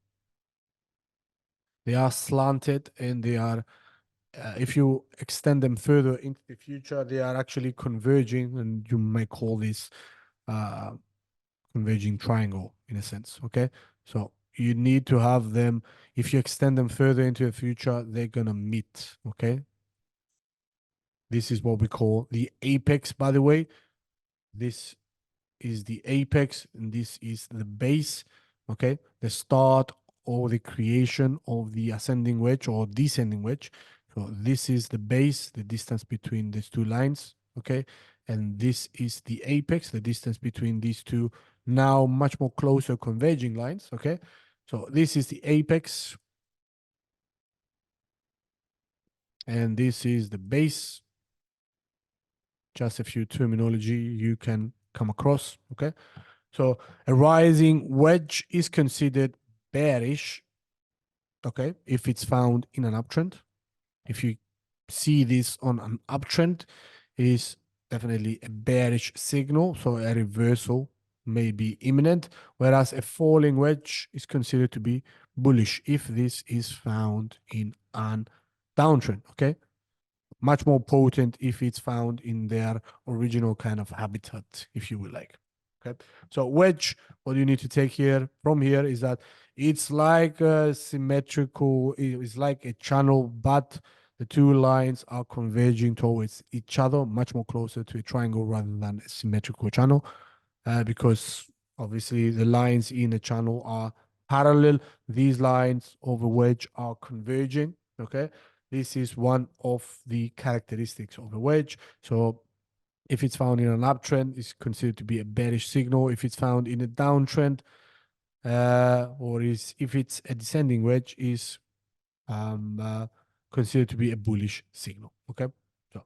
[SPEAKER 2] They are slanted and they are, if you extend them further into the future, they are actually converging, and you might call this converging triangle in a sense, okay? So you need to have them, if you extend them further into the future, they're gonna meet, okay? This is what we call the apex, by the way. This is the apex and this is the base, okay? The start or the creation of the ascending wedge or descending wedge. So this is the base, the distance between these two lines, okay? And this is the apex, the distance between these two now much more closer converging lines, okay? So this is the apex and this is the base. Just a few terminology you can come across, okay? So a rising wedge is considered bearish, okay, if it's found in an uptrend. If you see this on an uptrend, it is definitely a bearish signal, so a reversal may be imminent, whereas a falling wedge is considered to be bullish if this is found in an downtrend, okay? Much more potent if it's found in their original kind of habitat, if you would like. Okay, so wedge, what you need to take here from here is that it's like a symmetrical, it's like a channel, but the two lines are converging towards each other, much more closer to a triangle rather than a symmetrical channel, because obviously the lines in a channel are parallel. These lines of a wedge are converging, okay? This is one of the characteristics of a wedge. So if it's found in an uptrend, it's considered to be a bearish signal. If it's found in a downtrend, if it's a descending wedge, is considered to be a bullish signal. Okay, so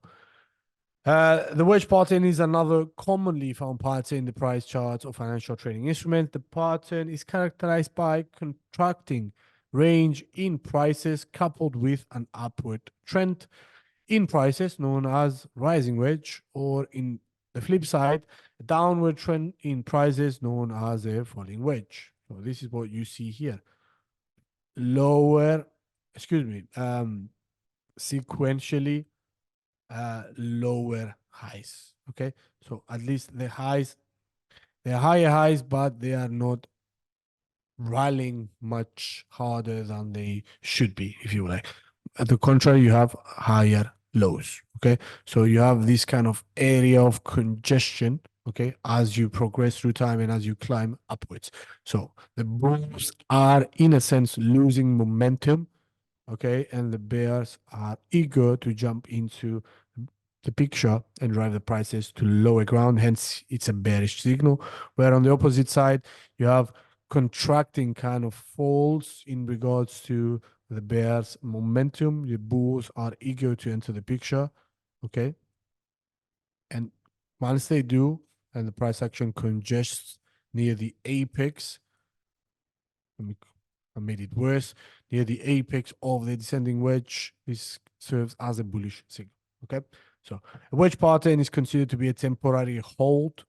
[SPEAKER 2] the wedge pattern is another commonly found pattern in the price charts of financial trading instruments. The pattern is characterized by contracting range in prices coupled with an upward trend in prices known as rising wedge, or in the flip side, a downward trend in prices known as a falling wedge. So this is what you see here. Sequentially lower highs. Okay, so at least the highs, they're higher highs, but they are not rallying much harder than they should be, if you like. At the contrary, you have higher lows. Okay, so you have this kind of area of congestion, okay, as you progress through time and as you climb upwards. So the bulls are in a sense losing momentum, okay, and the bears are eager to jump into the picture and drive the prices to lower ground, hence it's a bearish signal. Where on the opposite side you have contracting kind of falls in regards to the bears momentum. The bulls are eager to enter the picture, okay, and once they do and the price action congests near the apex, I made it worse, near the apex of the descending wedge, this serves as a bullish signal. Okay, so a wedge pattern is considered to be a temporary hold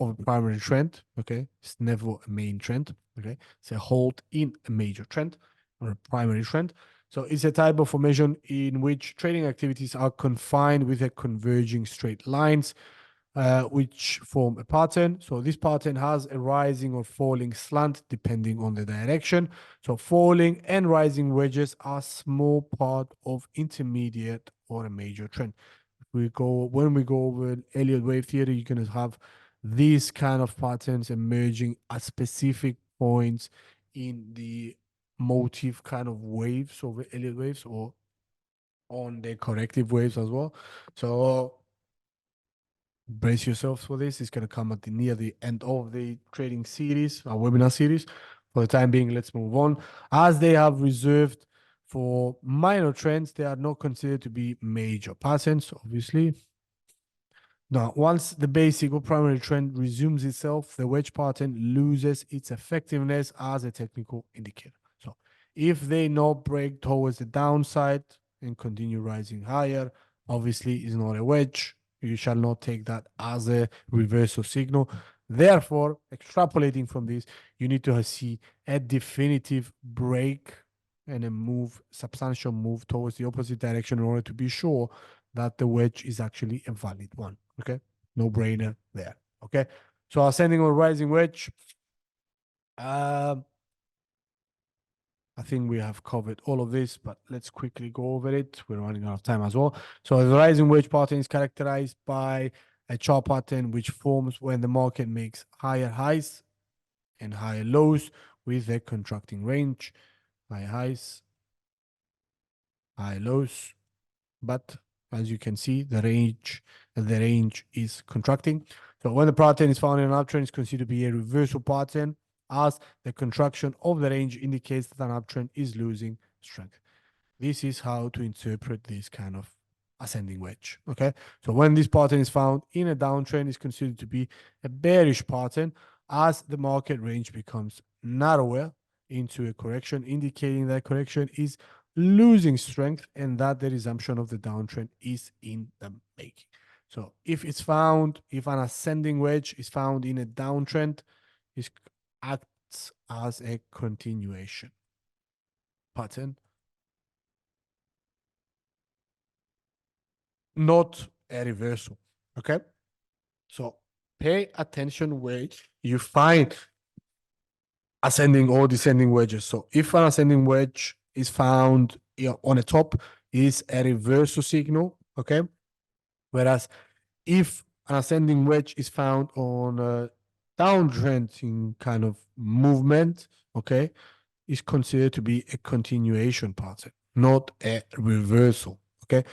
[SPEAKER 2] of a primary trend. Okay, it's never a main trend. Okay, it's a hold in a major trend or a primary trend. So it's a type of formation in which trading activities are confined with a converging straight lines, which form a pattern. So this pattern has a rising or falling slant depending on the direction. So falling and rising wedges are small part of intermediate or a major trend. When we go over Elliott wave theory, you're going to have these kind of patterns emerging at specific points in the motive kind of waves over Elliott waves or on the corrective waves as well. So brace yourselves for this. It's going to come near the end of the trading series, our webinar series. For the time being, let's move on. As they have reserved for minor trends, they are not considered to be major patterns, obviously. Now, once the basic or primary trend resumes itself, the wedge pattern loses its effectiveness as a technical indicator. So if they not break towards the downside and continue rising higher, obviously it's not a wedge. You shall not take that as a reversal signal. Therefore, extrapolating from this, you need to see a definitive break and a move, substantial move towards the opposite direction in order to be sure that the wedge is actually a valid one. Okay, no brainer there. Okay, so ascending or rising wedge. I think we have covered all of this, but let's quickly go over it. We're running out of time as well. So the rising wedge pattern is characterized by a chart pattern which forms when the market makes higher highs and higher lows with a contracting range. High highs, high lows, but as you can see, the range is contracting. So when the pattern is found in an uptrend, it's considered to be a reversal pattern, as the contraction of the range indicates that an uptrend is losing strength. This is how to interpret this kind of ascending wedge. Okay, so when this pattern is found in a downtrend, it's considered to be a bearish pattern, as the market range becomes narrower into a correction, indicating that correction is losing strength and that the resumption of the downtrend is in the making. So if an ascending wedge is found in a downtrend, it acts as a continuation pattern, not a reversal. Okay, so pay attention where you find ascending or descending wedges. So if an ascending wedge is found on the top, is a reversal signal. Okay, whereas if an ascending wedge is found on a downtrending kind of movement, okay, is considered to be a continuation pattern, not a reversal. Okay,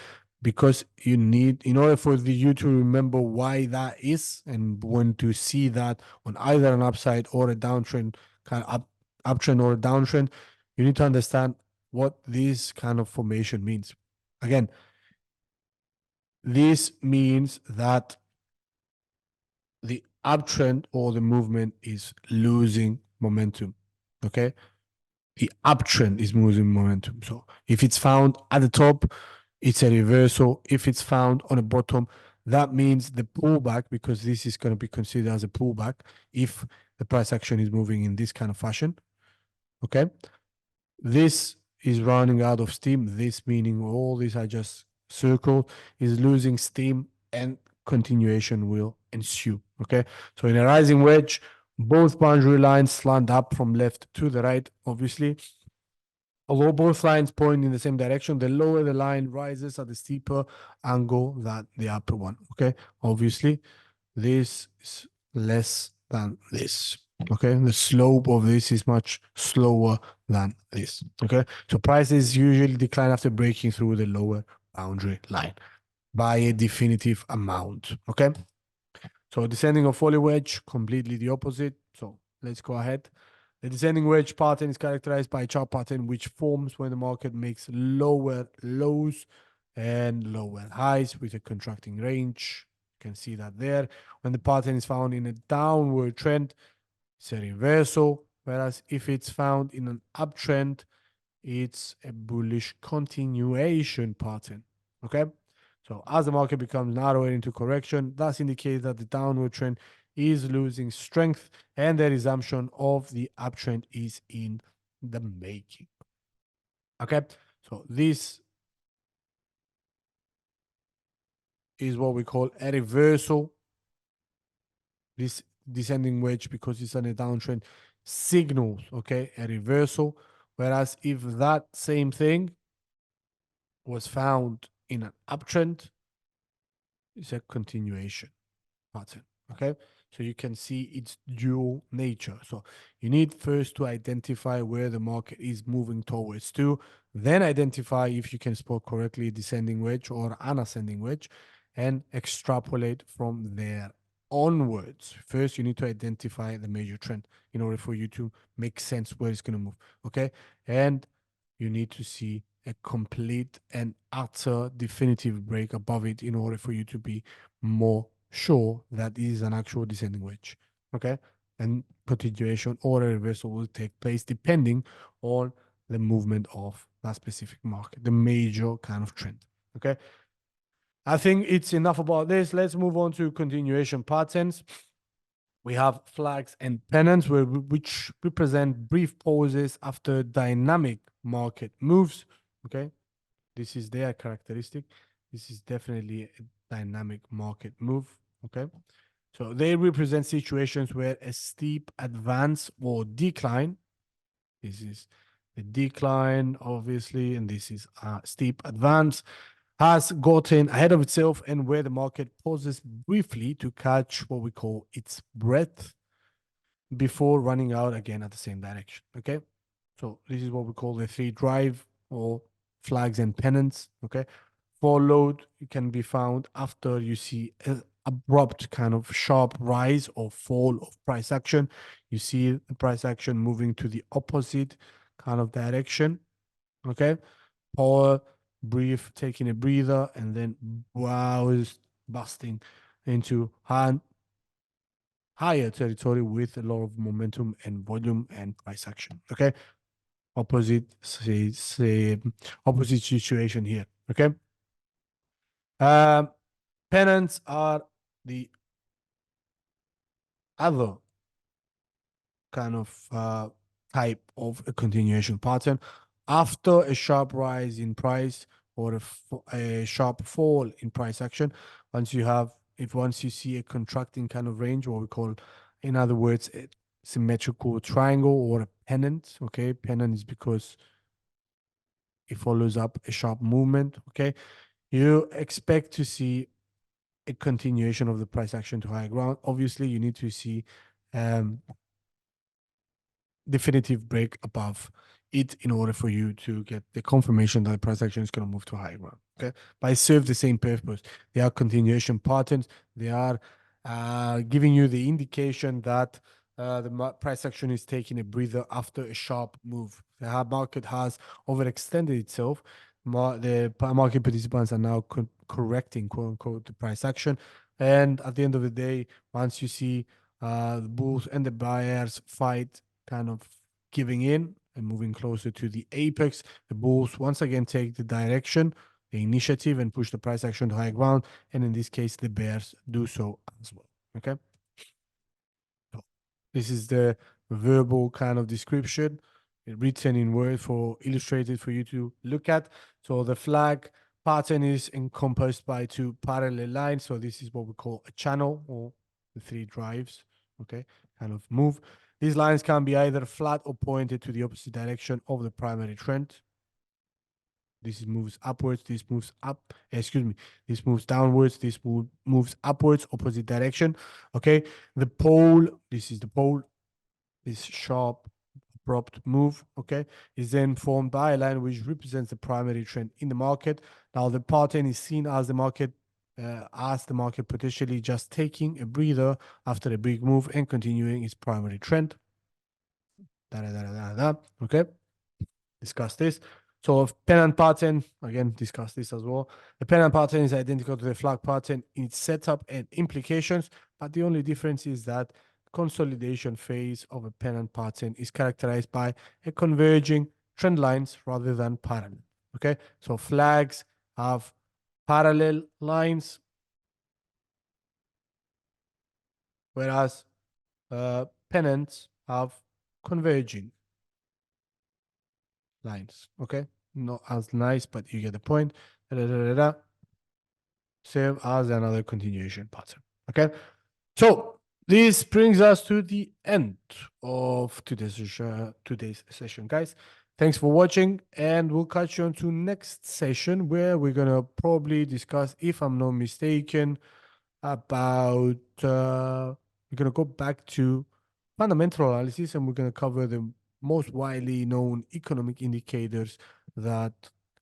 [SPEAKER 2] because you need, in order for you to remember why that is, and when to see that on either an upside or a downtrend, kind of uptrend or a downtrend, you need to understand what this kind of formation means. Again, this means that the uptrend or the movement is losing momentum. Okay, the uptrend is losing momentum. So if it's found at the top, it's a reversal. If it's found on the bottom, that means the pullback, because this is going to be considered as a pullback if the price action is moving in this kind of fashion. Okay, this is running out of steam. This meaning all this I just circled is losing steam, and continuation will ensue. Okay, so in a rising wedge, both boundary lines slant up from left to the right, obviously. Although both lines point in the same direction, the lower the line rises at a steeper angle than the upper one. Okay, obviously, this is less than this. Okay, the slope of this is much slower than this. Okay, so prices usually decline after breaking through the lower boundary line by a definitive amount. Okay, so descending or falling wedge, completely the opposite. So let's go ahead. The descending wedge pattern is characterized by a chart pattern which forms when the market makes lower lows and lower highs with a contracting range. You can see that there. When the pattern is found in a downward trend, it's a reversal. Whereas if it's found in an uptrend, it's a bullish continuation pattern. Okay? So as the market becomes narrower into correction, that indicates that the downward trend is losing strength and the resumption of the uptrend is in the making. Okay, So this is what we call a reversal. This descending wedge, because it's on a downtrend, signals, okay, a reversal. Whereas if that same thing was found in an uptrend, it's a continuation pattern, okay? So you can see its dual nature. So you need first to identify where the market is moving towards to, then identify if you can spot correctly a descending wedge or an ascending wedge, and extrapolate from there onwards. First, you need to identify the major trend in order for you to make sense where it's going to move, okay? And you need to see a complete and utter definitive break above it in order for you to be more sure that is an actual descending wedge, okay? And continuation or a reversal will take place depending on the movement of that specific market, the major kind of trend, okay? I think it's enough about this. Let's move on to continuation patterns. We have flags and pennants, which represent brief pauses after dynamic market moves, okay? This is their characteristic. This is definitely a dynamic market move, okay? So they represent situations where a steep advance or decline, this is the decline, obviously, and this is a steep advance, has gotten ahead of itself and where the market pauses briefly to catch what we call its breath before running out again at the same direction, okay? So this is what we call the three drive or flags and pennants, okay? Followed can be found after you see an abrupt kind of sharp rise or fall of price action. You see the price action moving to the opposite kind of direction, okay? Power, brief, taking a breather, and then wow, is busting into higher territory with a lot of momentum and volume and price action, okay? Opposite opposite situation here, okay? Pennants are the other kind of type of a continuation pattern. After a sharp rise in price or a sharp fall in price action, once you see a contracting kind of range, what we call, in other words, a symmetrical triangle or a pennant, okay? Pennant is because it follows up a sharp movement, okay? You expect to see a continuation of the price action to higher ground. Obviously, you need to see definitive break above it in order for you to get the confirmation that the price action is going to move to higher ground. Okay, but it serves the same purpose. They are continuation patterns. They are giving you the indication that the price action is taking a breather after a sharp move. The market has overextended itself. The market participants are now correcting, quote unquote, the price action. And at the end of the day, once you see the bulls and the buyers fight kind of giving in and moving closer to the apex, the bulls once again take the direction, the initiative, and push the price action to high ground. And in this case, the bears do so as well. Okay. So this is the verbal kind of description, written in word for illustrated for you to look at. So the flag pattern is encompassed by two parallel lines. So this is what we call a channel or the three drives. Okay, kind of move. These lines can be either flat or pointed to the opposite direction of the primary trend. This moves upwards, this moves up, excuse me, this moves downwards, this moves upwards, opposite direction. Okay, the pole, this is the pole, this sharp, abrupt move, okay, is then formed by a line which represents the primary trend in the market. Now, the pattern is seen as the market potentially just taking a breather after a big move and continuing its primary trend. Okay, discuss this. So pennant pattern, again, discuss this as well. The pennant pattern is identical to the flag pattern in its setup and implications, but the only difference is that consolidation phase of a pennant pattern is characterized by a converging trend lines rather than parallel. Okay, so flags have parallel lines, whereas pennants have converging lines. Okay,
[SPEAKER 3] not as nice, but you get the point. Same as another continuation pattern. Okay, so this brings us to the end of today's session, guys. Thanks for watching, and we'll catch you on to next session where we're gonna probably discuss, if I'm not mistaken, about we're gonna go back to fundamental analysis, and we're gonna cover the most widely known economic indicators that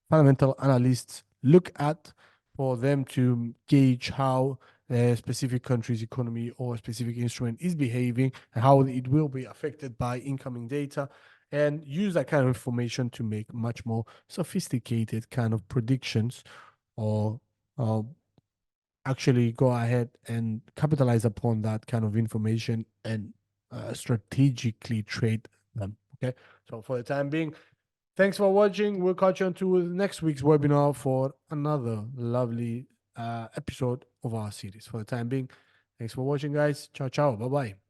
[SPEAKER 3] fundamental analysts look at for them to gauge how a specific country's economy or a specific instrument is behaving and how it will be affected by incoming data, and use that kind of information to make much more sophisticated kind of predictions, or actually go ahead and capitalize upon that kind of information and strategically trade them. Okay, so for the time being, thanks for watching. We'll catch you on to next week's webinar for another lovely episode of our series. For the time being, thanks for watching, guys. Ciao, ciao. Bye-bye.